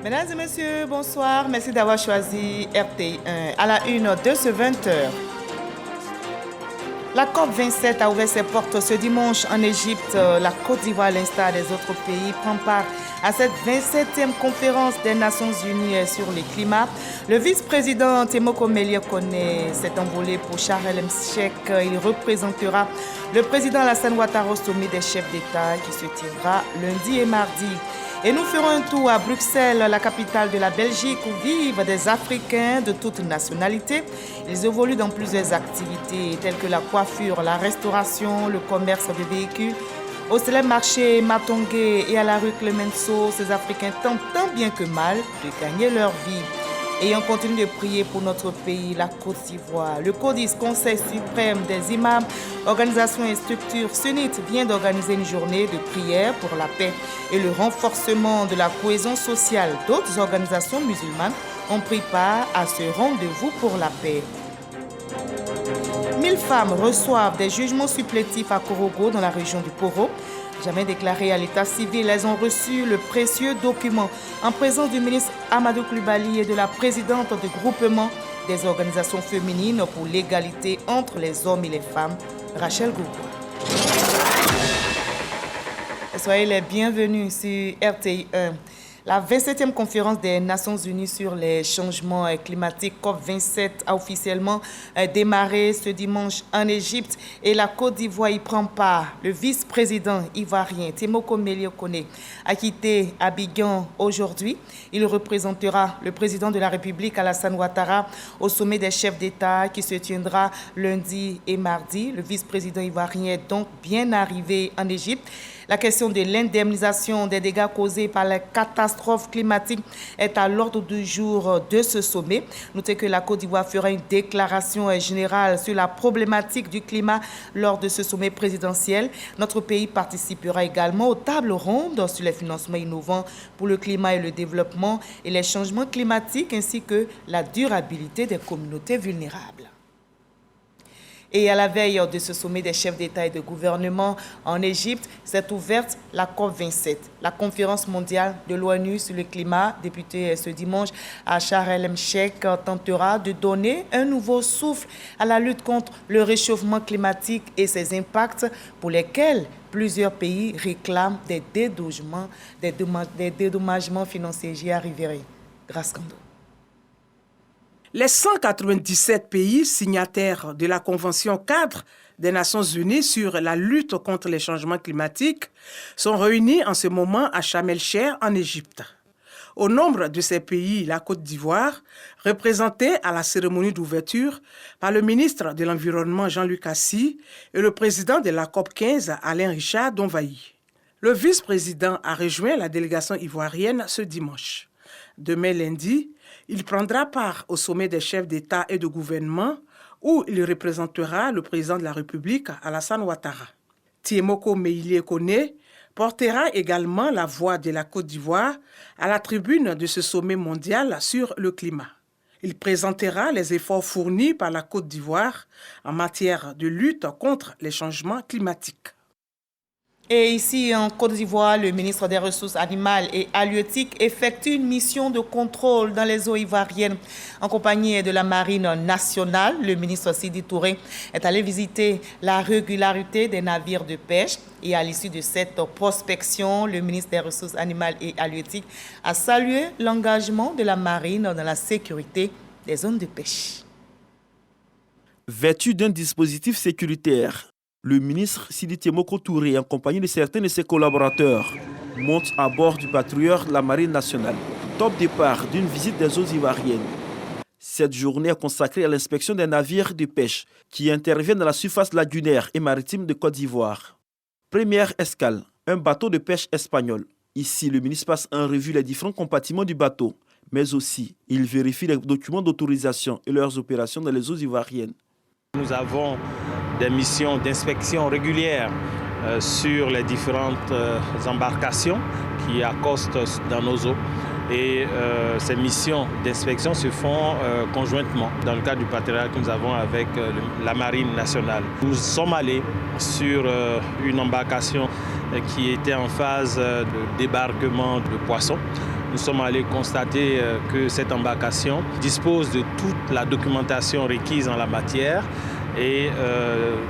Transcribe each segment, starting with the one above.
Mesdames et messieurs, bonsoir. Merci d'avoir choisi RTI1 à la une de ce 20h. La COP27 a ouvert ses portes ce dimanche en Égypte. La Côte d'Ivoire, à l'instar des autres pays, prend part à cette 27e conférence des Nations Unies sur le climat. Le vice-président Temoko Melie Kone s'est envolé pour Sharm el-Sheikh. Il représentera le président Alassane Ouattara au sommet des chefs d'État qui se tiendra lundi et mardi. Et nous ferons un tour à Bruxelles, la capitale de la Belgique, où vivent des Africains de toutes nationalités. Ils évoluent dans plusieurs activités telles que la coiffure, la restauration, le commerce de véhicules. Au célèbre marché Matongué et à la rue Clemenceau, ces Africains tentent tant bien que mal de gagner leur vie. Et on continue de prier pour notre pays, la Côte d'Ivoire. Le CODIS, Conseil suprême des imams, organisations et structures sunnites, vient d'organiser une journée de prière pour la paix et le renforcement de la cohésion sociale. D'autres organisations musulmanes ont pris part à ce rendez-vous pour la paix. 1000 femmes reçoivent des jugements supplétifs à Korogo dans la région du Poro. Jamais déclarées à l'état civil, elles ont reçu le précieux document en présence du ministre Amadou Coulibaly et de la présidente du groupement des organisations féminines pour l'égalité entre les hommes et les femmes, Rachel Gougou. Soyez les bienvenus sur RTI1. La 27e conférence des Nations Unies sur les changements climatiques, COP27, a officiellement démarré ce dimanche en Égypte et la Côte d'Ivoire y prend part. Le vice-président ivoirien Temoko Melie Kone a quitté Abidjan aujourd'hui. Il représentera le président de la République Alassane Ouattara au sommet des chefs d'État qui se tiendra lundi et mardi. Le vice-président ivoirien est donc bien arrivé en Égypte. La question de l'indemnisation des dégâts causés par les catastrophes climatiques est à l'ordre du jour de ce sommet. Notez que la Côte d'Ivoire fera une déclaration générale sur la problématique du climat lors de ce sommet présidentiel. Notre pays participera également aux tables rondes sur les financements innovants pour le climat et le développement et les changements climatiques ainsi que la durabilité des communautés vulnérables. Et à la veille de ce sommet des chefs d'État et de gouvernement en Égypte, s'est ouverte la COP27, la conférence mondiale de l'ONU sur le climat, débutée ce dimanche à Sharm el-Sheikh, tentera de donner un nouveau souffle à la lutte contre le réchauffement climatique et ses impacts pour lesquels plusieurs pays réclament des dédommagements financiers. J'y arriverai. Grâce Kando. Les 197 pays signataires de la Convention cadre des Nations Unies sur la lutte contre les changements climatiques sont réunis en ce moment à Sharm el-Sheikh en Égypte. Au nombre de ces pays, la Côte d'Ivoire, représentée à la cérémonie d'ouverture par le ministre de l'Environnement Jean-Luc Assy et le président de la COP15 Alain Richard Donvaï. Le vice-président a rejoint la délégation ivoirienne ce dimanche. Demain lundi, il prendra part au sommet des chefs d'État et de gouvernement où il représentera le président de la République, Alassane Ouattara. Temoko Melie Kone portera également la voix de la Côte d'Ivoire à la tribune de ce sommet mondial sur le climat. Il présentera les efforts fournis par la Côte d'Ivoire en matière de lutte contre les changements climatiques. Et ici, en Côte d'Ivoire, le ministre des Ressources animales et halieutiques effectue une mission de contrôle dans les eaux ivoiriennes. En compagnie de la Marine nationale, le ministre Sidi Touré est allé visiter la régularité des navires de pêche. Et à l'issue de cette prospection, le ministre des Ressources animales et halieutiques a salué l'engagement de la Marine dans la sécurité des zones de pêche. Vêtu d'un dispositif sécuritaire, le ministre Sidi Temoko Touré, en compagnie de certains de ses collaborateurs, monte à bord du patrouilleur de la Marine nationale. Top départ d'une visite des eaux ivoiriennes. Cette journée est consacrée à l'inspection des navires de pêche qui interviennent dans la surface lagunaire et maritime de Côte d'Ivoire. Première escale, un bateau de pêche espagnol. Ici, le ministre passe en revue les différents compartiments du bateau, mais aussi il vérifie les documents d'autorisation et leurs opérations dans les eaux ivoiriennes. Nous avons des missions d'inspection régulières sur les différentes embarcations qui accostent dans nos eaux. Et ces missions d'inspection se font conjointement dans le cadre du partenariat que nous avons avec la Marine nationale. Nous sommes allés sur une embarcation qui était en phase de débarquement de poissons. nous sommes allés constater que cette embarcation dispose de toute la documentation requise en la matière et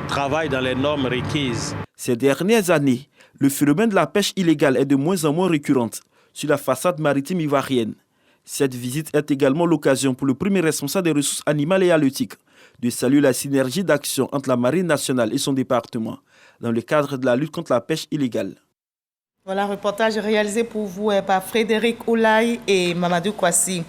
travaille dans les normes requises. Ces dernières années, le phénomène de la pêche illégale est de moins en moins récurrente sur la façade maritime ivoirienne. Cette visite est également l'occasion pour le premier responsable des ressources animales et halieutiques de saluer la synergie d'action entre la Marine nationale et son département dans le cadre de la lutte contre la pêche illégale. Voilà, reportage réalisé pour vous par Frédéric Oulaye et Mamadou Kwasi.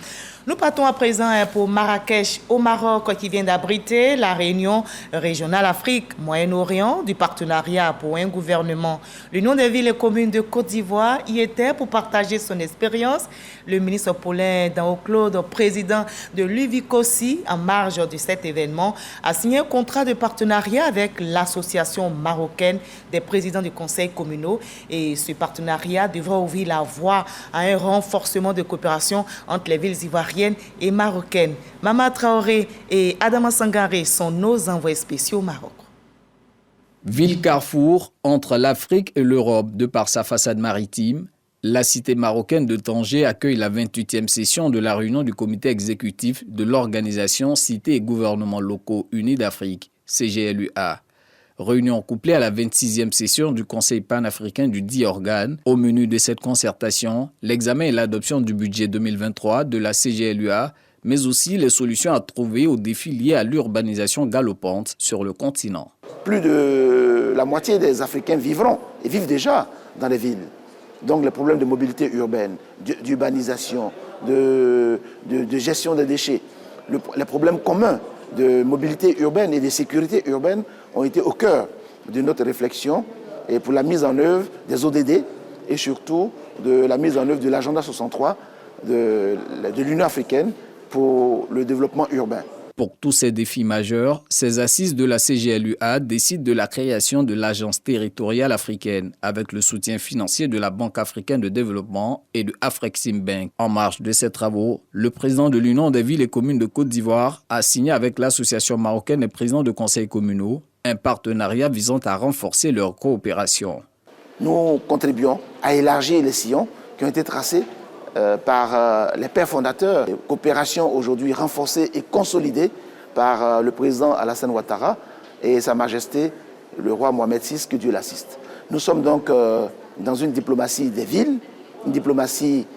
Nous partons à présent pour Marrakech, au Maroc, qui vient d'abriter la réunion régionale Afrique-Moyen-Orient du partenariat pour un gouvernement. L'Union des villes et communes de Côte d'Ivoire y était pour partager son expérience. Le ministre Paulin Daho-Claude, président de l'UVICOSI, en marge de cet événement, a signé un contrat de partenariat avec l'Association marocaine des présidents du conseil communaux. Et ce partenariat devra ouvrir la voie à un renforcement de coopération entre les villes ivoiriennes et marocaines. Mama Traoré et Adama Sangaré sont nos envoyés spéciaux au Maroc. Ville carrefour entre l'Afrique et l'Europe de par sa façade maritime, la cité marocaine de Tanger accueille la 28e session de la réunion du comité exécutif de l'organisation Cités et gouvernements locaux unis d'Afrique, CGLUA. Réunion couplée à la 26e session du Conseil panafricain du dit organe. Au menu de cette concertation, l'examen et l'adoption du budget 2023 de la CGLUA, mais aussi les solutions à trouver aux défis liés à l'urbanisation galopante sur le continent. Plus de la moitié des Africains vivront et vivent déjà dans les villes. Donc les problèmes de mobilité urbaine, d'urbanisation, de gestion des déchets, les problèmes communs de mobilité urbaine et de sécurité urbaine ont été au cœur de notre réflexion et pour la mise en œuvre des ODD et surtout de la mise en œuvre de l'agenda 63 de l'Union africaine pour le développement urbain. Pour tous ces défis majeurs, ces assises de la CGLUA décident de la création de l'Agence territoriale africaine avec le soutien financier de la Banque africaine de développement et de Afreximbank. En marge de ces travaux, le président de l'Union des villes et communes de Côte d'Ivoire a signé avec l'Association marocaine des présidents de conseils communaux un partenariat visant à renforcer leur coopération. Nous contribuons à élargir les sillons qui ont été tracés par les pères fondateurs. Coopération aujourd'hui renforcée et consolidée par le président Alassane Ouattara et Sa Majesté le roi Mohamed VI, que Dieu l'assiste. Nous sommes donc dans une diplomatie des villes, une diplomatie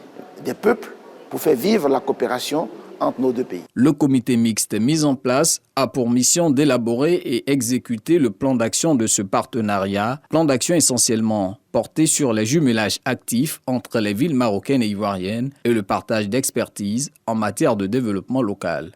des peuples pour faire vivre la coopération entre nos deux pays. Le comité mixte mis en place a pour mission d'élaborer et exécuter le plan d'action de ce partenariat, plan d'action essentiellement porté sur les jumelages actifs entre les villes marocaines et ivoiriennes et le partage d'expertise en matière de développement local.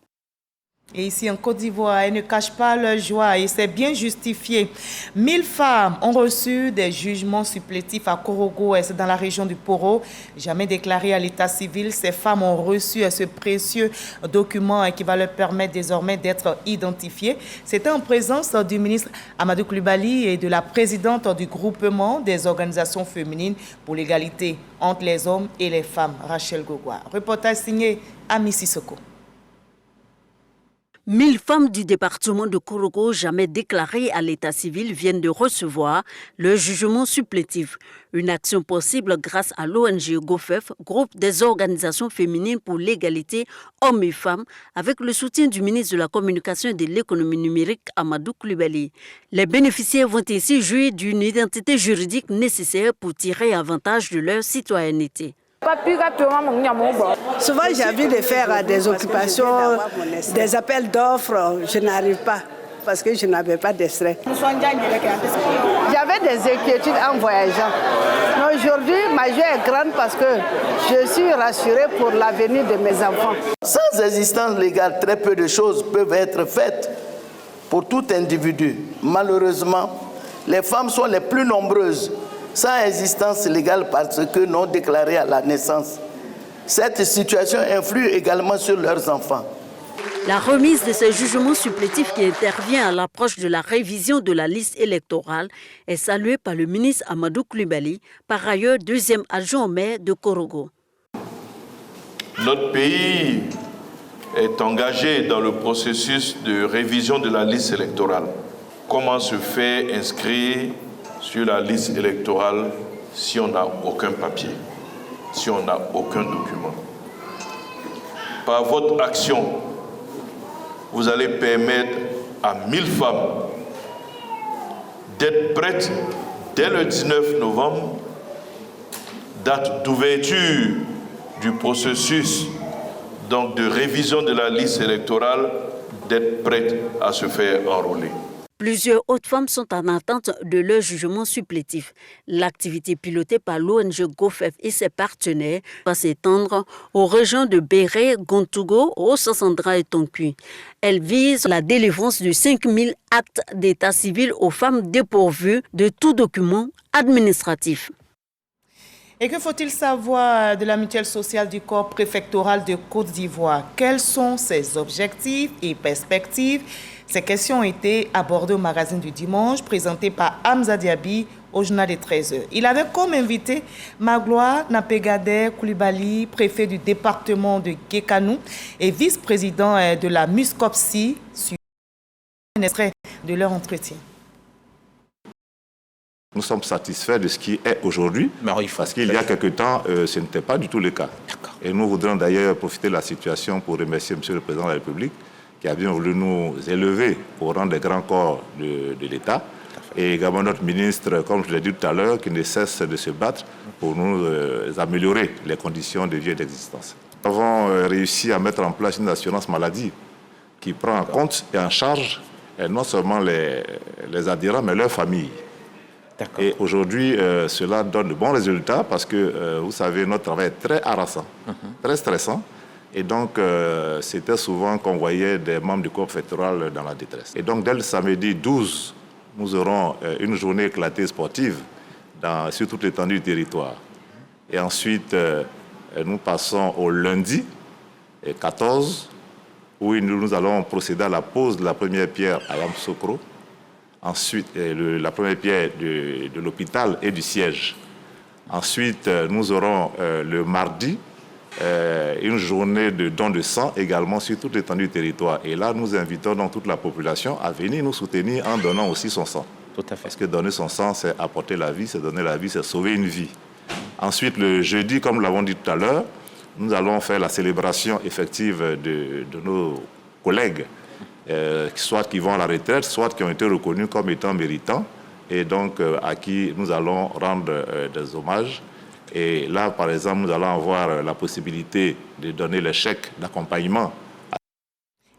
Et ici en Côte d'Ivoire, elles ne cachent pas leur joie et c'est bien justifié. 1000 femmes ont reçu des jugements supplétifs à Korogo, c'est dans la région du Poro. Jamais déclarées à l'état civil, ces femmes ont reçu ce précieux document qui va leur permettre désormais d'être identifiées. C'était en présence du ministre Amadou Coulibaly et de la présidente du groupement des organisations féminines pour l'égalité entre les hommes et les femmes, Rachel Gogwa. Reportage signé Ami Sissoko. 1000 femmes du département de Korogo, jamais déclarées à l'état civil, viennent de recevoir leur jugement supplétif. Une action possible grâce à l'ONG GOFEF, groupe des organisations féminines pour l'égalité hommes et femmes, avec le soutien du ministre de la Communication et de l'économie numérique, Amadou Coulibaly. Les bénéficiaires vont ainsi jouir d'une identité juridique nécessaire pour tirer avantage de leur citoyenneté. Souvent, j'ai envie de faire des occupations, des appels d'offres. Je n'arrive pas parce que je n'avais pas d'extrait. J'avais des inquiétudes en voyageant. Mais aujourd'hui, ma joie est grande parce que je suis rassurée pour l'avenir de mes enfants. Sans existence légale, très peu de choses peuvent être faites pour tout individu. Malheureusement, les femmes sont les plus nombreuses sans existence légale parce que non déclarées à la naissance. Cette situation influe également sur leurs enfants. La remise de ce jugement supplétif qui intervient à l'approche de la révision de la liste électorale est saluée par le ministre Amadou Coulibaly, par ailleurs deuxième adjoint au maire de Korogo. Notre pays est engagé dans le processus de révision de la liste électorale. Comment se fait inscrire sur la liste électorale si on n'a aucun papier? si on n'a aucun document. Par votre action, vous allez permettre à 1000 femmes d'être prêtes dès le 19 novembre, date d'ouverture du processus donc de révision de la liste électorale, d'être prêtes à se faire enrôler. Plusieurs autres femmes sont en attente de leur jugement supplétif. L'activité pilotée par l'ONG GoFef et ses partenaires va s'étendre aux régions de Béré, Gontougo, Rossa-Sandra et Tonkuy. Elle vise la délivrance de 5000 actes d'état civil aux femmes dépourvues de tout document administratif. Et que faut-il savoir de la mutuelle sociale du corps préfectoral de Côte d'Ivoire? Quels sont ses objectifs et perspectives? Ces questions ont été abordées au magazine du dimanche, présenté par Hamza Diaby au journal des 13h. Il avait comme invité Magloire Napegade Koulibaly, préfet du département de Guékanou et vice-président de la MUSCOPSI, sur un extrait de leur entretien. Nous sommes satisfaits de ce qui est aujourd'hui, parce qu'il y a quelque temps, ce n'était pas du tout le cas. Et nous voudrions d'ailleurs profiter de la situation pour remercier M. le Président de la République, qui a bien voulu nous élever au rang des grands corps de l'État, et également notre ministre, comme je l'ai dit tout à l'heure, qui ne cesse de se battre pour nous améliorer les conditions de vie et d'existence. Nous avons réussi à mettre en place une assurance maladie qui prend en compte et en charge non seulement les adhérents, mais leurs familles. Et aujourd'hui, cela donne de bons résultats parce que, vous savez, notre travail est très harassant, très stressant. Et donc, c'était souvent qu'on voyait des membres du corps préfectoral dans la détresse. Et donc, dès le samedi 12, nous aurons une journée éclatée sportive sur toute l'étendue du territoire. Et ensuite, nous passons au lundi 14, où nous allons procéder à la pose de la première pierre à Yamoussoukro. Ensuite, la première pierre de l'hôpital et du siège. Ensuite, nous aurons le mardi une journée de don de sang également sur toute l'étendue du territoire. Et là, nous invitons donc toute la population à venir nous soutenir en donnant aussi son sang. Tout à fait. Parce que donner son sang, c'est apporter la vie, c'est donner la vie, c'est sauver une vie. Ensuite, le jeudi, comme nous l'avons dit tout à l'heure, nous allons faire la célébration effective de nos collègues, soit qui vont à la retraite, soit qui ont été reconnus comme étant méritants, et donc à qui nous allons rendre des hommages. Et là, par exemple, nous allons avoir la possibilité de donner les chèques d'accompagnement.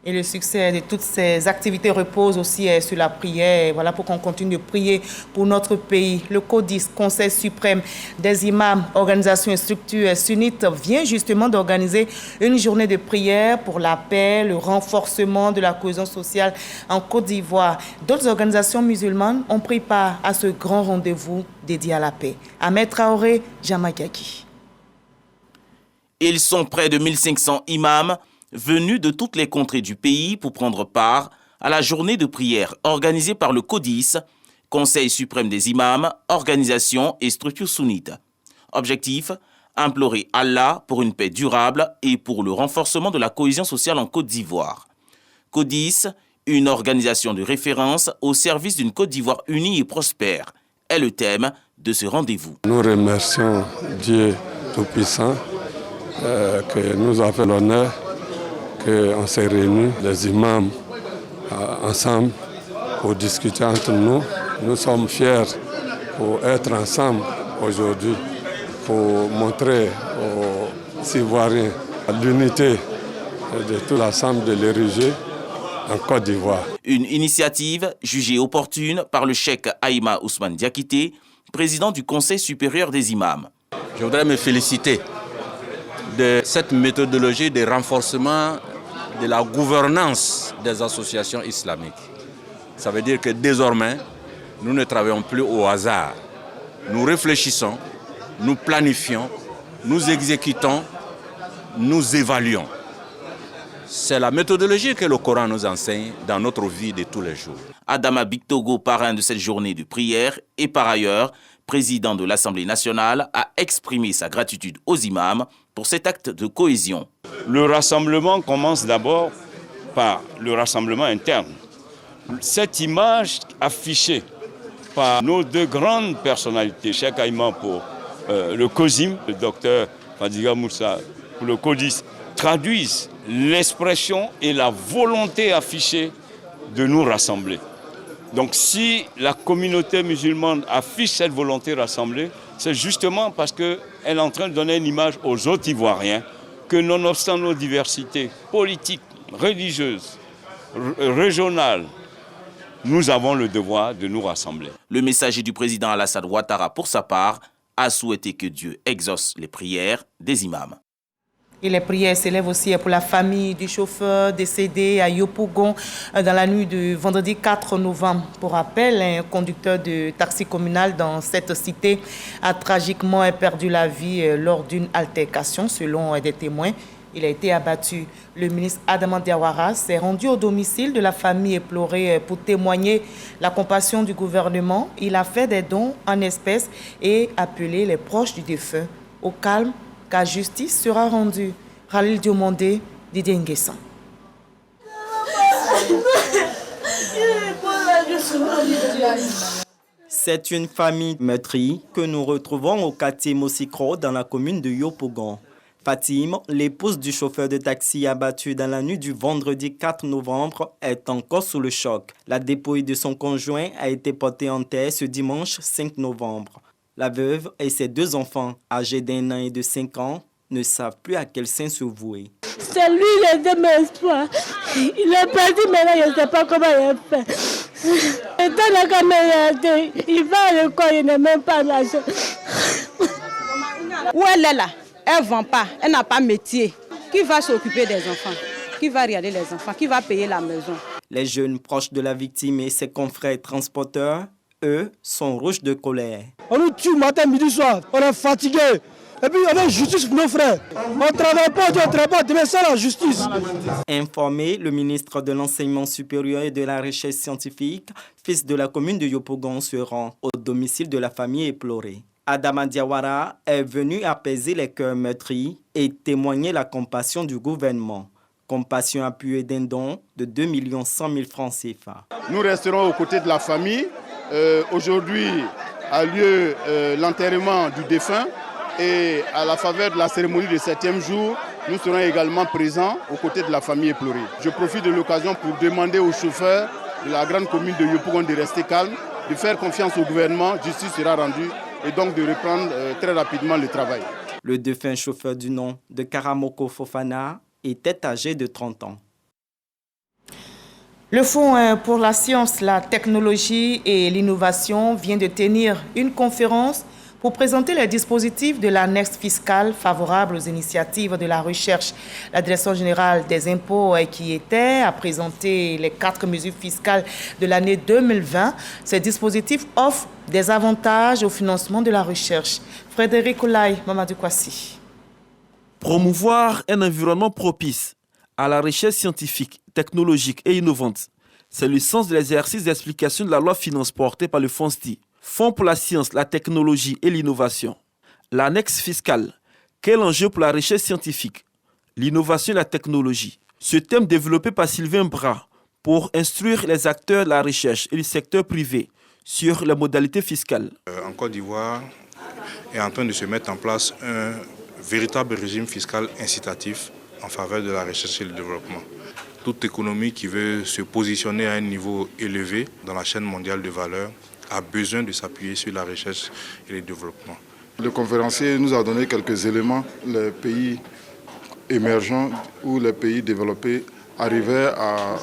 Et le succès de toutes ces activités repose aussi sur la prière. Voilà pour qu'on continue de prier pour notre pays. Le CODIS, Conseil suprême des imams, organisation et structure sunnite, vient justement d'organiser une journée de prière pour la paix, le renforcement de la cohésion sociale en Côte d'Ivoire. D'autres organisations musulmanes ont pris part à ce grand rendez-vous dédié à la paix. Ahmed Traoré, Jamakaki. Ils sont près de 1500 imams venus de toutes les contrées du pays pour prendre part à la journée de prière organisée par le CODIS, Conseil suprême des imams, organisation et structure sunnite. Objectif, implorer Allah pour une paix durable et pour le renforcement de la cohésion sociale en Côte d'Ivoire. CODIS, une organisation de référence au service d'une Côte d'Ivoire unie et prospère, est le thème de ce rendez-vous. Nous remercions Dieu Tout-Puissant que nous a fait l'honneur qu'on s'est réunis, les imams, ensemble pour discuter entre nous. Nous sommes fiers pour être ensemble aujourd'hui, pour montrer aux Ivoiriens l'unité de tout l'ensemble de l'érigé en Côte d'Ivoire. Une initiative jugée opportune par le cheikh Aïma Ousmane Diakité, président du Conseil supérieur des imams. Je voudrais me féliciter de cette méthodologie de renforcement de la gouvernance des associations islamiques. Ça veut dire que désormais, nous ne travaillons plus au hasard. Nous réfléchissons, nous planifions, nous exécutons, nous évaluons. C'est la méthodologie que le Coran nous enseigne dans notre vie de tous les jours. Adama Bictogo, parrain de cette journée de prière, et par ailleurs, président de l'Assemblée nationale, a exprimé sa gratitude aux imams pour cet acte de cohésion. Le rassemblement commence d'abord par le rassemblement interne. Cette image affichée par nos deux grandes personnalités, Cheikh Aïma pour le COSIM, le docteur Fadiga Moussa, pour le CODIS, traduisent l'expression et la volonté affichée de nous rassembler. Donc si la communauté musulmane affiche cette volonté rassemblée, c'est justement parce qu'elle est en train de donner une image aux autres Ivoiriens que nonobstant nos diversités politiques, religieuses, régionales, nous avons le devoir de nous rassembler. Le messager du président Alassane Ouattara, pour sa part, a souhaité que Dieu exauce les prières des imams. Et les prières s'élèvent aussi pour la famille du chauffeur décédé à Yopougon dans la nuit du vendredi 4 novembre. Pour rappel, un conducteur de taxi communal dans cette cité a tragiquement perdu la vie lors d'une altercation, selon des témoins. Il a été abattu. Le ministre Adama Diawara s'est rendu au domicile de la famille éplorée pour témoigner la compassion du gouvernement. Il a fait des dons en espèces et appelé les proches du défunt au calme, car justice sera rendue. Khalil Diomandé, Didier Nguessan. C'est une famille meurtrie que nous retrouvons au quartier Mosikro dans la commune de Yopougon. Fatim, l'épouse du chauffeur de taxi abattu dans la nuit du vendredi 4 novembre, est encore sous le choc. La dépouille de son conjoint a été portée en terre ce dimanche 5 novembre. La veuve et ses 2 enfants, âgés d'1 an et de 5 ans, ne savent plus à quel saint se vouer. C'est lui qui était mon espoir. Il est parti maintenant, je ne sais pas comment il a fait. Étant la caméra, il va à l'école, il n'est même pas l'argent. Où elle est là? Elle ne vend pas, elle n'a pas métier. Qui va s'occuper des enfants? Qui va regarder les enfants? Qui va payer la maison? Les jeunes proches de la victime et ses confrères transporteurs, eux, sont rouges de colère. On nous tue matin, midi, soir. On est fatigué. Et puis on a justice pour nos frères. On ne travaille pas, on ne travaille pas. Demain, c'est la justice. Informé, le ministre de l'Enseignement supérieur et de la Recherche scientifique, fils de la commune de Yopougon, se rend au domicile de la famille éplorée. Adama Diawara est venu apaiser les cœurs meurtris et témoigner la compassion du gouvernement. Compassion appuyée d'un don de 2 100 000 francs CFA. Nous resterons aux côtés de la famille. Aujourd'hui a lieu l'enterrement du défunt et à la faveur de la cérémonie du 7e jour, nous serons également présents aux côtés de la famille éplorée. Je profite de l'occasion pour demander aux chauffeurs de la grande commune de Yopougon de rester calmes, de faire confiance au gouvernement, justice sera rendue et donc de reprendre très rapidement le travail. Le défunt chauffeur du nom de Karamoko Fofana était âgé de 30 ans. Le Fonds pour la science, la technologie et l'innovation vient de tenir une conférence pour présenter les dispositifs de l'annexe fiscale favorable aux initiatives de la recherche. La Direction générale des impôts qui était a présenté les 4 mesures fiscales de l'année 2020. Ces dispositifs offrent des avantages au financement de la recherche. Frédéric Oulaye, Mamadou Kwasi. Promouvoir un environnement propice à la recherche scientifique, technologique et innovante. C'est le sens de l'exercice d'explication de la loi finance portée par le FONSTI. Fonds pour la science, la technologie et l'innovation. L'annexe fiscale, quel enjeu pour la recherche scientifique, l'innovation et la technologie. Ce thème développé par Sylvain Bras pour instruire les acteurs de la recherche et du secteur privé sur les modalités fiscales. En Côte d'Ivoire est en train de se mettre en place un véritable régime fiscal incitatif en faveur de la recherche et le développement. Toute économie qui veut se positionner à un niveau élevé dans la chaîne mondiale de valeur a besoin de s'appuyer sur la recherche et le développement. Le conférencier nous a donné quelques éléments. Les pays émergents ou les pays développés arrivaient à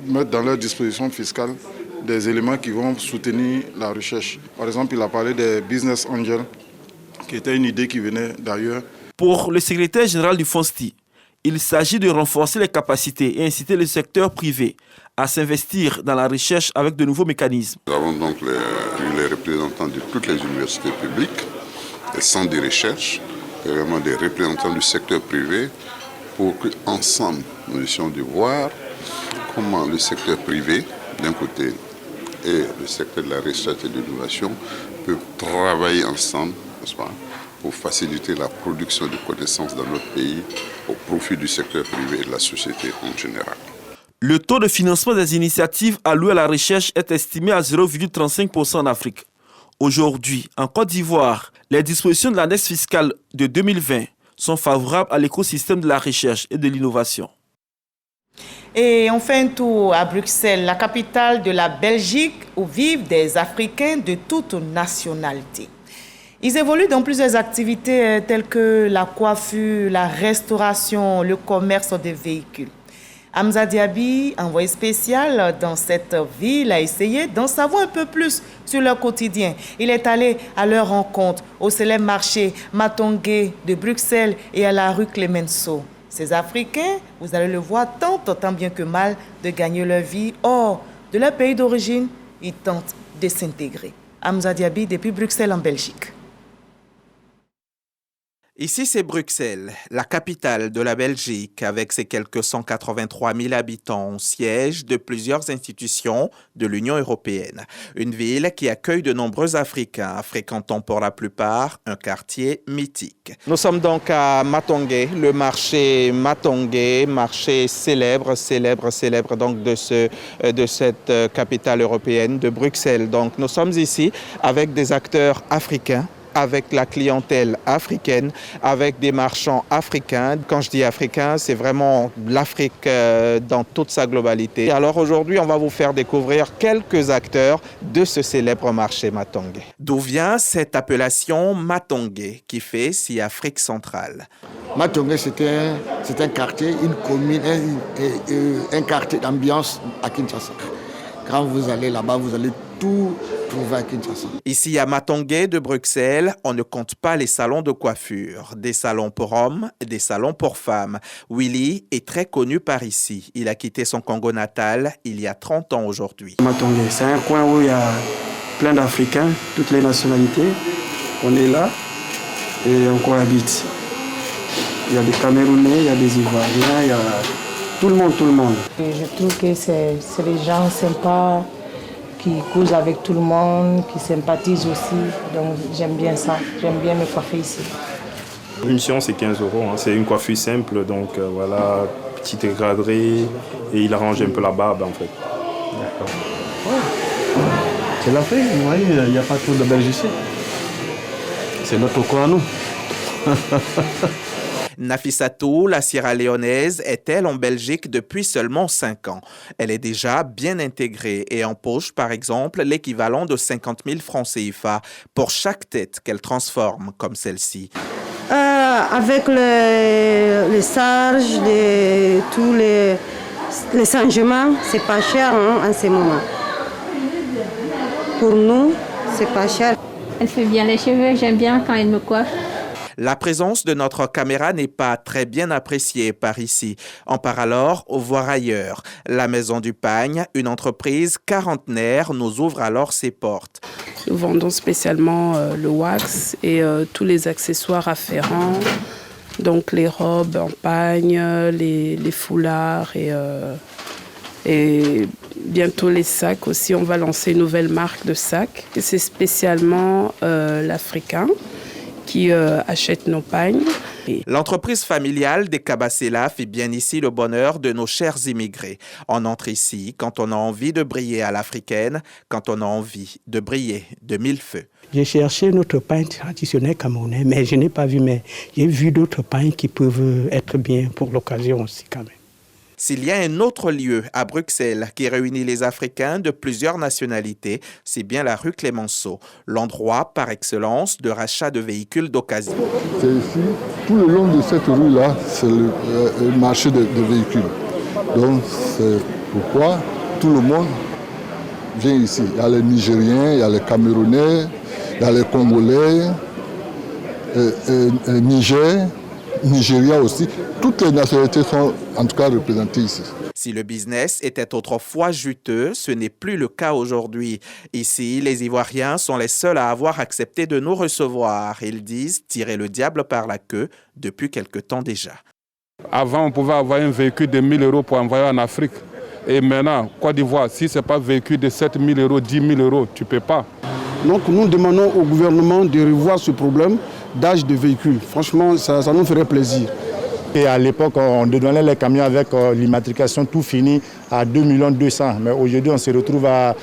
mettre dans leur disposition fiscale des éléments qui vont soutenir la recherche. Par exemple, il a parlé des business angels, qui était une idée qui venait d'ailleurs. Pour le secrétaire général du FONSTI, il s'agit de renforcer les capacités et inciter le secteur privé à s'investir dans la recherche avec de nouveaux mécanismes. Nous avons donc les représentants de toutes les universités publiques, les centres de recherche, et vraiment des représentants du secteur privé pour qu'ensemble nous essayons de voir comment le secteur privé, d'un côté, et le secteur de la recherche et de l'innovation peuvent travailler ensemble, n'est-ce pas, pour faciliter la production de connaissances dans notre pays au profit du secteur privé et de la société en général. Le taux de financement des initiatives allouées à la recherche est estimé à 0,35% en Afrique. Aujourd'hui, en Côte d'Ivoire, les dispositions de l'annexe fiscale de 2020 sont favorables à l'écosystème de la recherche et de l'innovation. Et on fait un tour à Bruxelles, la capitale de la Belgique, où vivent des Africains de toutes nationalités. Ils évoluent dans plusieurs activités telles que la coiffure, la restauration, le commerce des véhicules. Hamza Diaby, envoyé spécial dans cette ville, a essayé d'en savoir un peu plus sur leur quotidien. Il est allé à leur rencontre au célèbre marché Matongé de Bruxelles et à la rue Clemenceau. Ces Africains, vous allez le voir, tentent tant bien que mal de gagner leur vie hors de leur pays d'origine. Ils tentent de s'intégrer. Hamza Diaby depuis Bruxelles en Belgique. Ici, c'est Bruxelles, la capitale de la Belgique, avec ses quelques 183 000 habitants, siège de plusieurs institutions de l'Union européenne. Une ville qui accueille de nombreux Africains, fréquentant pour la plupart un quartier mythique. Nous sommes donc à Matongé, le marché Matongé, marché célèbre donc de cette capitale européenne, de Bruxelles. Donc nous sommes ici avec des acteurs africains, avec la clientèle africaine, avec des marchands africains. Quand je dis africain, c'est vraiment l'Afrique dans toute sa globalité. Alors aujourd'hui, on va vous faire découvrir quelques acteurs de ce célèbre marché Matongé. D'où vient cette appellation Matongé, qui fait si Afrique centrale? Matongé, c'est un quartier, une commune, un quartier d'ambiance à Kinshasa. Quand vous allez là-bas, vous allez tout trouver à Kinshasa. Ici à Matongé de Bruxelles, on ne compte pas les salons de coiffure. Des salons pour hommes, des salons pour femmes. Willy est très connu par ici. Il a quitté son Congo natal il y a 30 ans aujourd'hui. Matongé, c'est un coin où il y a plein d'Africains, toutes les nationalités. On est là et on cohabite. Il y a des Camerounais, il y a des Ivoiriens, il y a tout le monde. Et je trouve que c'est des gens sympas qui causent avec tout le monde, qui sympathisent aussi. Donc j'aime bien ça, j'aime bien me coiffer ici. L'émission c'est 15 €, hein. C'est une coiffure simple, donc voilà, petite égraderie et il arrange un peu la barbe en fait. D'accord. Ouais. C'est l'Afrique, vous voyez, il n'y a pas trop de Belges ici. C'est notre coin à nous. Nafissatou, la Sierra-Léonaise, est-elle en Belgique depuis seulement 5 ans. Elle est déjà bien intégrée et empoche, par exemple, l'équivalent de 50 000 francs CFA pour chaque tête qu'elle transforme, comme celle-ci. Avec les charges, tous les changements, c'est pas cher en ce moment. Pour nous, c'est pas cher. Elle fait bien les cheveux, j'aime bien quand elle me coiffe. La présence de notre caméra n'est pas très bien appréciée par ici. On part alors au voir ailleurs. La Maison du Pagne, une entreprise quarantenaire, nous ouvre alors ses portes. Nous vendons spécialement le wax et tous les accessoires afférents, donc les robes en pagne, les foulards et bientôt les sacs aussi. On va lancer une nouvelle marque de sacs. C'est spécialement l'Africain qui achètent nos pagnes. L'entreprise familiale des Kabasela fait bien ici le bonheur de nos chers immigrés. On entre ici quand on a envie de briller à l'africaine, quand on a envie de briller de mille feux. J'ai cherché notre pain traditionnel camerounais, mais je n'ai pas vu, mais j'ai vu d'autres pains qui peuvent être bien pour l'occasion aussi quand même. S'il y a un autre lieu à Bruxelles qui réunit les Africains de plusieurs nationalités, c'est bien la rue Clemenceau, l'endroit par excellence de rachat de véhicules d'occasion. C'est ici, tout le long de cette rue-là, c'est le marché de véhicules. Donc c'est pourquoi tout le monde vient ici. Il y a les Nigériens, il y a les Camerounais, il y a les Congolais, Niger, Nigeria aussi. Toutes les nationalités sont en tout cas représentées ici. Si le business était autrefois juteux, ce n'est plus le cas aujourd'hui. Ici, les Ivoiriens sont les seuls à avoir accepté de nous recevoir. Ils disent tirer le diable par la queue depuis quelque temps déjà. Avant, on pouvait avoir un véhicule de 1 000 € pour envoyer en Afrique. Et maintenant, Côte d'Ivoire, si ce n'est pas un véhicule de 7 000 €, 10 000 €, tu ne peux pas. Donc nous demandons au gouvernement de revoir ce problème d'âge de véhicule. Franchement, ça nous ferait plaisir. Et à l'époque, on donnait les camions avec l'immatriculation tout fini à 2 200 000. Mais aujourd'hui, on se retrouve à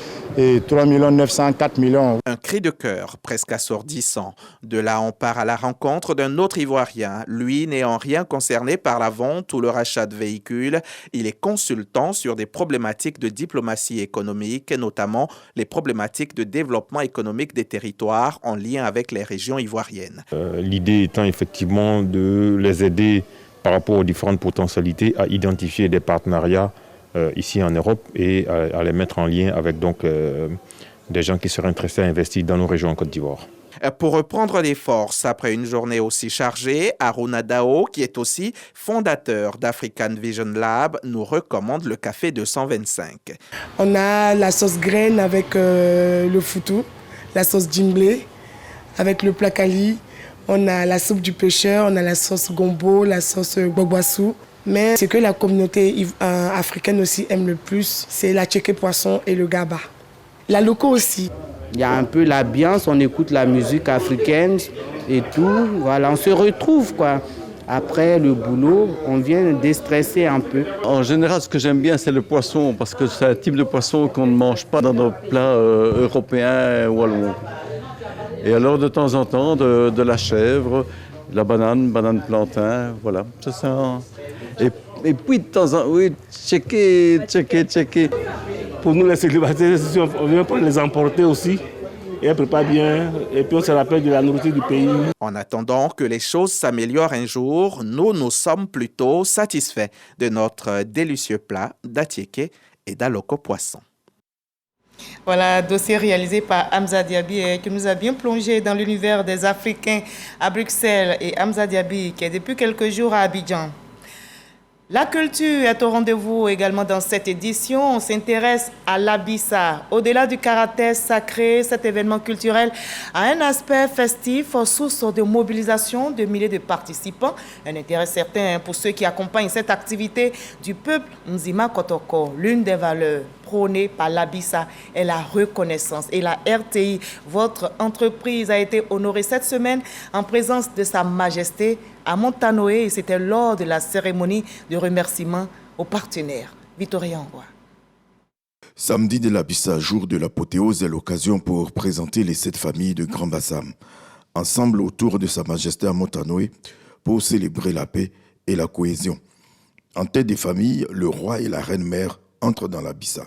3 900 000, 4 millions. Un cri de cœur presque assourdissant. De là, on part à la rencontre d'un autre Ivoirien. Lui, n'ayant rien concerné par la vente ou le rachat de véhicules, il est consultant sur des problématiques de diplomatie économique, notamment les problématiques de développement économique des territoires en lien avec les régions ivoiriennes. L'idée étant effectivement de les aider par rapport aux différentes potentialités à identifier des partenariats ici en Europe et à les mettre en lien avec donc, des gens qui seraient intéressés à investir dans nos régions en Côte d'Ivoire. Pour reprendre des forces après une journée aussi chargée, Aruna Dao, qui est aussi fondateur d'African Vision Lab, nous recommande le café 225. On a la sauce graine avec le foutou, la sauce djimblé avec le plakali. On a la soupe du pêcheur, on a la sauce gombo, la sauce gbogboissou. Mais ce que la communauté africaine aussi aime le plus, c'est la tchéké poisson et le gaba. La loco aussi. Il y a un peu l'ambiance, on écoute la musique africaine et tout. Voilà, on se retrouve quoi. Après le boulot, on vient déstresser un peu. En général, ce que j'aime bien, c'est le poisson, parce que c'est un type de poisson qu'on ne mange pas dans nos plats européens wallons. Et alors, de temps en temps, de la chèvre, la banane plantain, voilà. Ça, c'est un... et puis, de temps en temps, oui, checker. Pour nous, les célibataires, on vient pour les emporter aussi. Et on prépare bien, et puis on se rappelle de la nourriture du pays. En attendant que les choses s'améliorent un jour, nous sommes plutôt satisfaits de notre délicieux plat d'atiéké et d'aloko poisson. Voilà, dossier réalisé par Hamza Diaby qui nous a bien plongé dans l'univers des Africains à Bruxelles et Hamza Diaby qui est depuis quelques jours à Abidjan. La culture est au rendez-vous également dans cette édition. On s'intéresse à l'Abissa. Au-delà du caractère sacré, cet événement culturel a un aspect festif, source de mobilisation de milliers de participants. Un intérêt certain pour ceux qui accompagnent cette activité du peuple Nzima Kotoko. L'une des valeurs prônées par l'Abissa est la reconnaissance. Et la RTI, votre entreprise, a été honorée cette semaine en présence de Sa Majesté à Montanoé, et c'était lors de la cérémonie de remerciement aux partenaires. Victoria Angoua. Samedi de l'Abissa, jour de l'apothéose, est l'occasion pour présenter les 7 familles de Grand Bassam, ensemble autour de Sa Majesté à Montanoé, pour célébrer la paix et la cohésion. En tête des familles, le roi et la reine-mère entrent dans l'Abissa.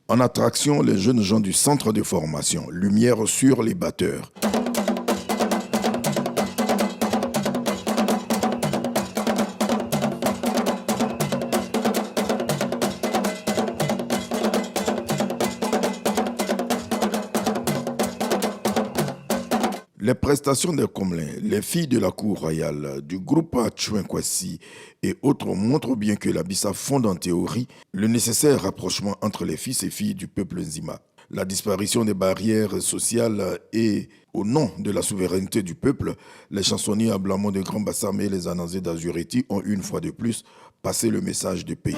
En attraction, les jeunes gens du centre de formation, lumière sur les batteurs. Les prestations des Comelins, les filles de la cour royale, du groupe Chouinkwasi et autres montrent bien que l'Abissa fonde en théorie le nécessaire rapprochement entre les fils et filles du peuple Nzima. La disparition des barrières sociales et, au nom de la souveraineté du peuple, les chansonniers à Blamont de Grand Bassam et les Ananzés d'Azuriti ont une fois de plus passé le message de paix.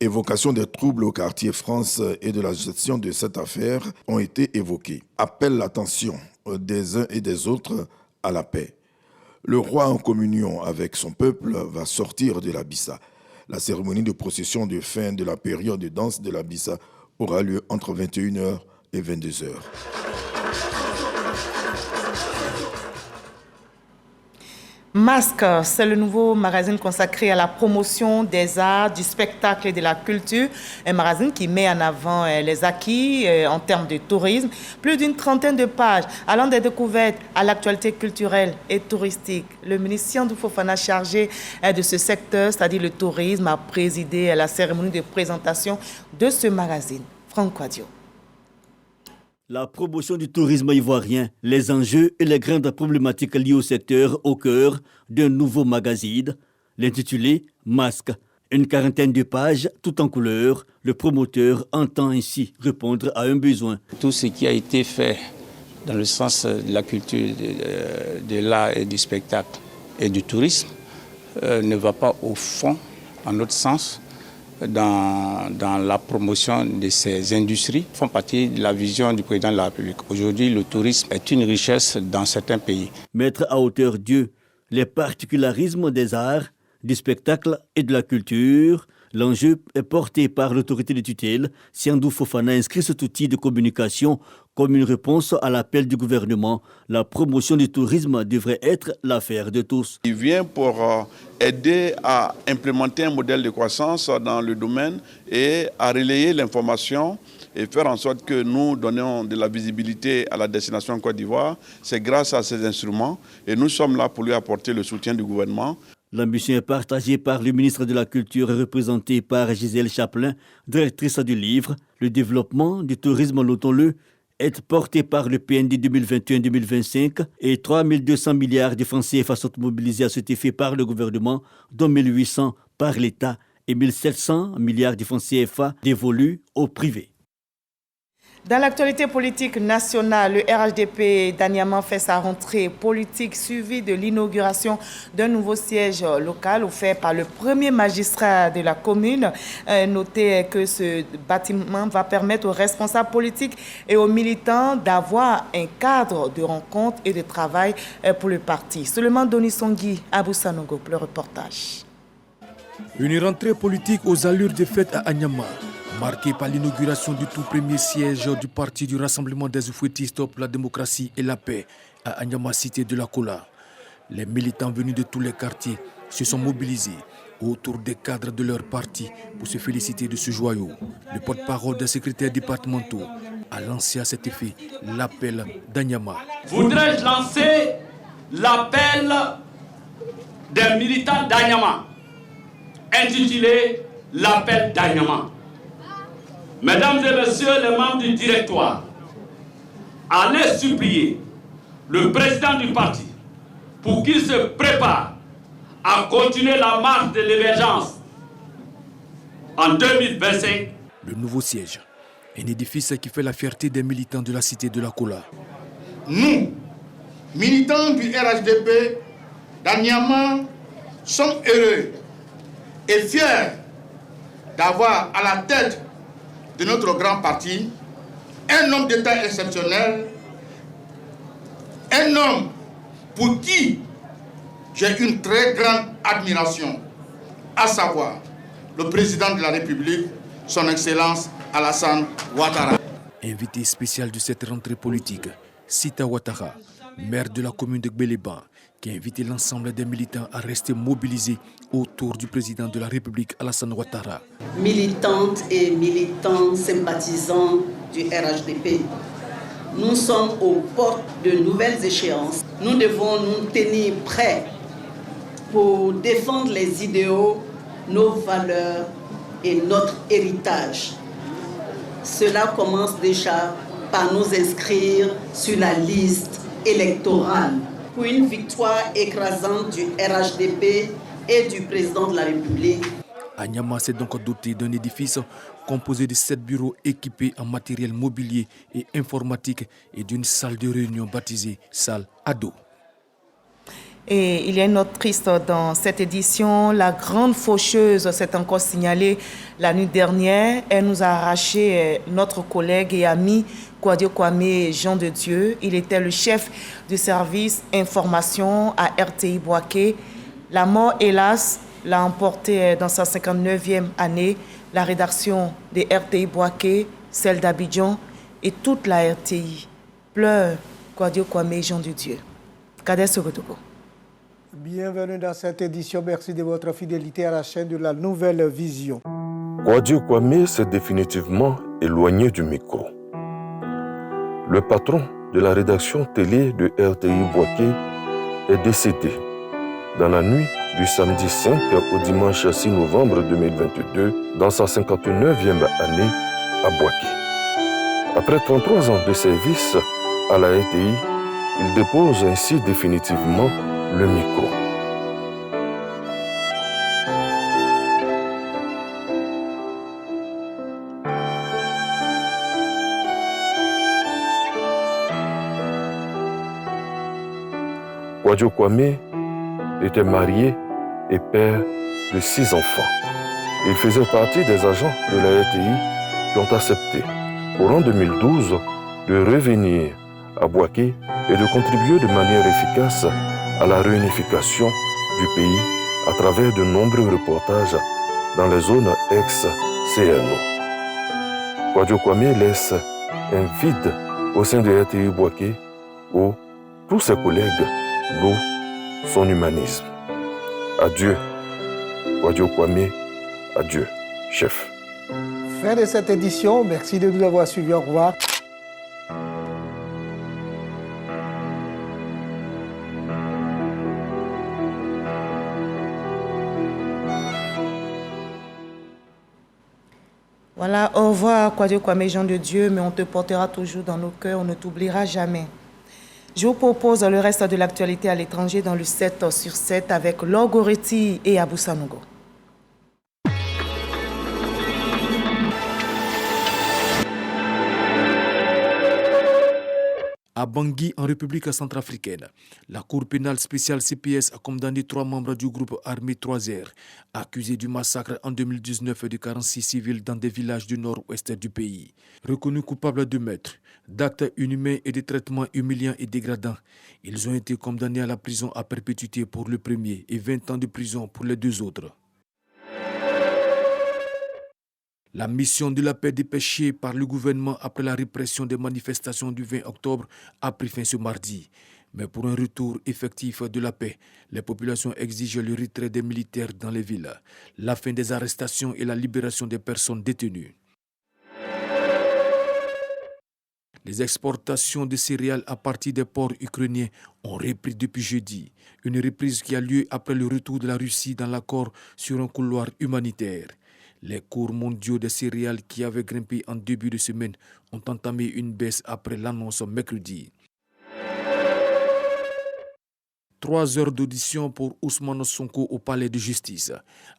Évocation des troubles au quartier France et de la gestion de cette affaire ont été évoquées. Appelle l'attention des uns et des autres à la paix. Le roi en communion avec son peuple va sortir de l'Abissa. La cérémonie de procession de fin de la période de danse de l'Abissa aura lieu entre 21h et 22h. Masque, c'est le nouveau magazine consacré à la promotion des arts, du spectacle et de la culture. Un magazine qui met en avant les acquis en termes de tourisme. Plus d'une trentaine de pages allant des découvertes à l'actualité culturelle et touristique. Le ministre Siandou Fofana chargé de ce secteur, c'est-à-dire le tourisme, a présidé à la cérémonie de présentation de ce magazine. Franck Quadio. La promotion du tourisme ivoirien, les enjeux et les grandes problématiques liées au secteur au cœur d'un nouveau magazine, l'intitulé « Masque ». Une quarantaine de pages, tout en couleur, le promoteur entend ainsi répondre à un besoin. Tout ce qui a été fait dans le sens de la culture, de l'art et du spectacle et du tourisme ne va pas au fond, en notre sens, dans la promotion de ces industries, font partie de la vision du président de la République. Aujourd'hui, le tourisme est une richesse dans certains pays. Mettre à hauteur d'eux les particularismes des arts, du spectacle et de la culture, l'enjeu est porté par l'autorité de tutelle. Siandou Fofana inscrit cet outil de communication comme une réponse à l'appel du gouvernement. La promotion du tourisme devrait être l'affaire de tous. Il vient pour aider à implémenter un modèle de croissance dans le domaine et à relayer l'information et faire en sorte que nous donnions de la visibilité à la destination Côte d'Ivoire. C'est grâce à ces instruments et nous sommes là pour lui apporter le soutien du gouvernement. L'ambition est partagée par le ministre de la Culture représentée par Gisèle Chaplin, directrice du livre. Le développement du tourisme, notons-le, est porté par le PND 2021-2025 et 3 200 milliards de francs CFA sont mobilisés à cet effet par le gouvernement, dont 1 800 par l'État et 1 700 milliards de francs CFA dévolus au privé. Dans l'actualité politique nationale, le RHDP d'Anyama fait sa rentrée politique suivie de l'inauguration d'un nouveau siège local offert par le premier magistrat de la commune. Notez que ce bâtiment va permettre aux responsables politiques et aux militants d'avoir un cadre de rencontre et de travail pour le parti. Seulement Donisongui Aboussanogo pour le reportage. Une rentrée politique aux allures de fête à Anyama, marquée par l'inauguration du tout premier siège du parti du Rassemblement des Oufouettistes pour la démocratie et la paix à Anyama, cité de la Kola. Les militants venus de tous les quartiers se sont mobilisés autour des cadres de leur parti pour se féliciter de ce joyau. Le porte-parole des secrétaires départementaux a lancé à cet effet l'appel d'Anyama. Voudrais-je lancer l'appel des militants d'Anyama, intitulé l'appel d'Anyama. Mesdames et messieurs les membres du directoire, allez supplier le président du parti pour qu'il se prépare à continuer la marche de l'émergence en 2025. Le nouveau siège, un édifice qui fait la fierté des militants de la cité de la Kola. Nous, militants du RHDP d'Anyama, sommes heureux et fiers d'avoir à la tête de notre grand parti un homme d'État exceptionnel, un homme pour qui j'ai une très grande admiration, à savoir le président de la République, son Excellence Alassane Ouattara. Invité spécial de cette rentrée politique, Sita Ouattara, maire de la commune de Gbéléban, qui a invité l'ensemble des militants à rester mobilisés autour du président de la République, Alassane Ouattara. Militantes et militants sympathisants du RHDP, nous sommes aux portes de nouvelles échéances. Nous devons nous tenir prêts pour défendre les idéaux, nos valeurs et notre héritage. Cela commence déjà par nous inscrire sur la liste électorale pour une victoire écrasante du RHDP et du président de la République. Anyama s'est donc doté d'un édifice composé de 7 bureaux équipés en matériel mobilier et informatique et d'une salle de réunion baptisée salle Ado. Et il y a une note triste dans cette édition. La grande faucheuse s'est encore signalée la nuit dernière. Elle nous a arraché notre collègue et ami Kwadio Kwame Jean de Dieu. Il était le chef du service information à RTI Boaké. La mort, hélas, l'a emporté dans sa 59e année. La rédaction de RTI Boaké, celle d'Abidjan et toute la RTI pleure Kwadio Kwame Jean de Dieu. Kader Sogotogo. Bienvenue dans cette édition. Merci de votre fidélité à la chaîne de la Nouvelle Vision. Kwadio Kwame s'est définitivement éloigné du micro. Le patron de la rédaction télé de RTI Boaké est décédé dans la nuit du samedi 5 au dimanche 6 novembre 2022 dans sa 59e année à Boaké. Après 33 ans de service à la RTI, il dépose ainsi définitivement le micro. Kwadwo Kwame était marié et père de 6 enfants. Il faisait partie des agents de la RTI qui ont accepté, pour en 2012, de revenir à Bouaké et de contribuer de manière efficace à la réunification du pays à travers de nombreux reportages dans les zones ex-CNO. Kwadwo Kwame laisse un vide au sein de RTI Bouaké où tous ses collègues louent son humanisme. Adieu, Kwadwo Kwame, adieu, chef. Fin de cette édition, merci de nous avoir suivis, au revoir. Voilà, au revoir Kwadwo Kwame, Jean de Dieu, mais on te portera toujours dans nos cœurs, on ne t'oubliera jamais. Je vous propose le reste de l'actualité à l'étranger dans le 7 sur 7 avec Laure Goretti et Abou Sanogo. À Bangui, en République centrafricaine, la Cour pénale spéciale CPS a condamné 3 membres du groupe armé 3R, accusés du massacre en 2019 de 46 civils dans des villages du nord-ouest du pays. Reconnus coupables de meurtre, d'actes inhumains et de traitements humiliants et dégradants, ils ont été condamnés à la prison à perpétuité pour le premier et 20 ans de prison pour les 2 autres. La mission de la paix dépêchée par le gouvernement après la répression des manifestations du 20 octobre a pris fin ce mardi. Mais pour un retour effectif de la paix, les populations exigent le retrait des militaires dans les villes, la fin des arrestations et la libération des personnes détenues. Les exportations de céréales à partir des ports ukrainiens ont repris depuis jeudi, une reprise qui a lieu après le retour de la Russie dans l'accord sur un couloir humanitaire. Les cours mondiaux des céréales qui avaient grimpé en début de semaine ont entamé une baisse après l'annonce mercredi. 3 heures d'audition pour Ousmane Sonko au palais de justice,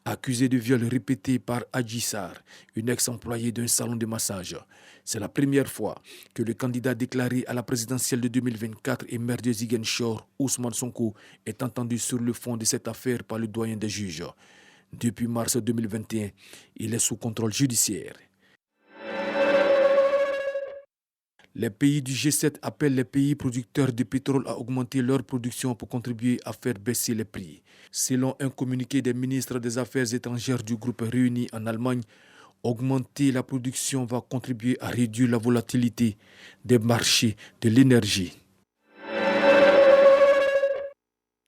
accusé de viol répété par Adji Sarr, une ex-employée d'un salon de massage. C'est la première fois que le candidat déclaré à la présidentielle de 2024 et maire de Ziguinchor, Ousmane Sonko, est entendu sur le fond de cette affaire par le doyen des juges. Depuis mars 2021, il est sous contrôle judiciaire. Les pays du G7 appellent les pays producteurs de pétrole à augmenter leur production pour contribuer à faire baisser les prix. Selon un communiqué des ministres des Affaires étrangères du groupe réuni en Allemagne, augmenter la production va contribuer à réduire la volatilité des marchés de l'énergie.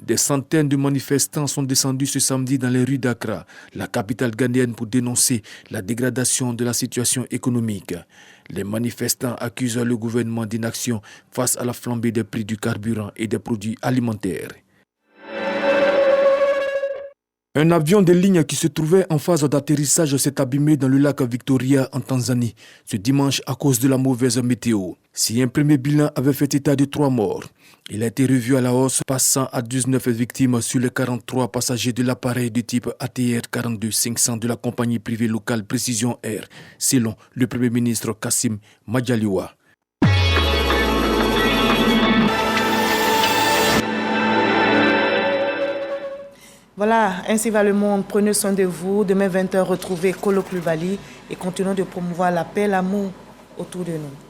Des centaines de manifestants sont descendus ce samedi dans les rues d'Accra, la capitale ghanéenne, pour dénoncer la dégradation de la situation économique. Les manifestants accusent le gouvernement d'inaction face à la flambée des prix du carburant et des produits alimentaires. Un avion de ligne qui se trouvait en phase d'atterrissage s'est abîmé dans le lac Victoria en Tanzanie ce dimanche à cause de la mauvaise météo. Si un premier bilan avait fait état de 3 morts, il a été revu à la hausse, passant à 19 victimes sur les 43 passagers de l'appareil de type ATR 42-500 de la compagnie privée locale Précision Air, selon le Premier ministre Kassim Majaliwa. Voilà, ainsi va le monde. Prenez soin de vous. Demain 20h, retrouvez Kolo Klubali et continuons de promouvoir la paix, l'amour autour de nous.